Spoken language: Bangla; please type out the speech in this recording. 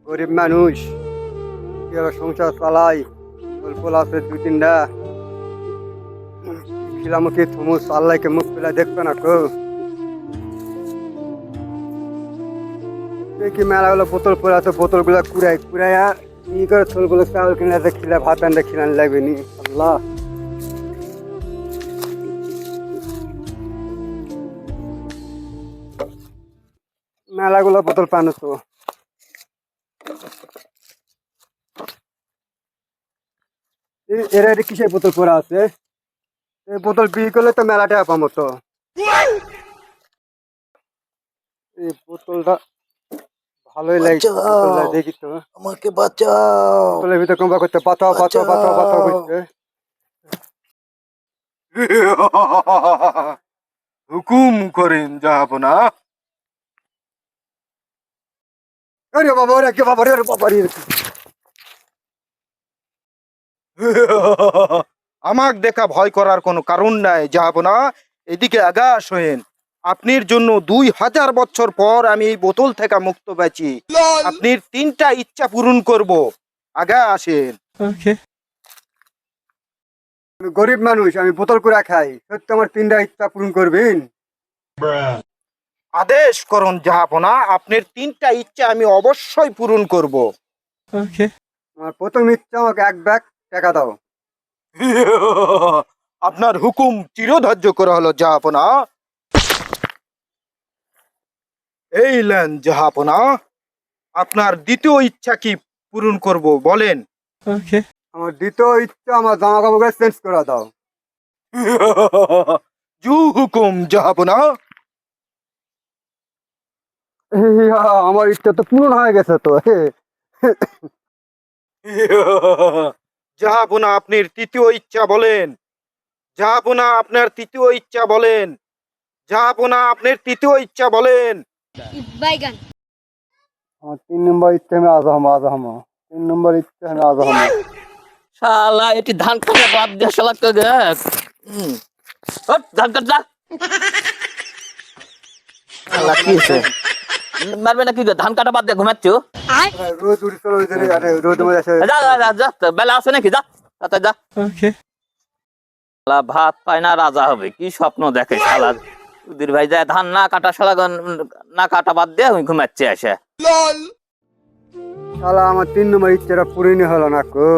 গরিব মানুষ কিভাবে সংসার চালাই, অল্প আছে দুই তিনটা খিলামুখী থুমুস আল্লাহকে মুখ পেলা দেখবে না কো। কি মেলাগুলো বোতল পরে আছে, বোতল গুলা কুড়াইয়া ই করে থলগুলো চাউল কিনে খিলা ভাত আনতে খিলান লাগবে নি আল্লাহ। মেলাগুলো বোতল পানো তো এরা কিসের বোতল পরে আছে? এই বোতল বিক্রি করলে তো মেলাটা পাবো তো। এই বোতলটা ভালোই লাগছে, বোতলটা দেখি তো। আমাকে বাঁচাও, বোতলের ভিতরে কমবা করতে পাতাও পাতাও পাতাও পাতাও করছে। হুকুম করেন জাহাপনা। আরে বাবা রে, কে বাবা রে, বাবা রে। আমাক দেখা ভয় করার কোনো কারণ নাই জাহাপনা। এদিকে আগা আসেন, আপনার জন্য 2000 বছর পর আমি এই বোতল থেকে মুক্ত পেয়েছি। আপনার 3টা ইচ্ছা পূরণ করব, আগা আসেন। আমি গরিব মানুষ, আমি বোতল করে খাই, সত্যি আমার 3টা ইচ্ছা পূরণ করবেন? আদেশ করুন জাহাপনা, আপনার 3টা ইচ্ছা আমি অবশ্যই পূরণ করব। আমার প্রথম ইচ্ছা, আমাকে 1 ব্যাগ টাকা দাও। আপনার হুকুম চিরধার্য করা হলো জাহাপনা। এই লেন জাহাপনা, আপনার দ্বিতীয় ইচ্ছা কি পূরণ করব বলেন। আমার দ্বিতীয় ইচ্ছা, আমার জামা কাপড় চেঞ্জ করে দাও। জু হুকুম জাহাপনা। আমার ইচ্ছা তো পূরণ হয়ে গেছে তো। জাহাপনা আপনার তৃতীয় ইচ্ছা বলেন। জাহাপনা আপনার তৃতীয় ইচ্ছা বলেন। জাহাপনা আপনার তৃতীয় ইচ্ছা বলেন। বাইগান আমার 3 নম্বর ইচ্ছা, আমি আজহাম 3 নম্বর ইচ্ছা, আমি আজহাম। শালা এটি ধান কাটা বাদ দিয়ে শালা কে গে ধান কাট যা শালা কি হয়েছে মারবে না কি গে? ধান কাটা বাদ দিয়ে ঘুমাচ্ছ? রোজ উঠে চলো, রোদ মধ্যে আসে। যা যা যা যা বেলা আছে নাকি, যা তাতে যা। শালা ভাত পায় না রাজা হবে, কি স্বপ্ন দেখে শালা। উদির ভাই যায় ধান না কাটা, শালা না কাটা বাদ দিয়ে ঘুমাচ্ছে আসে। শালা আমার 3 নম্বর ইচ্ছাটা পূরণই হলো না কো।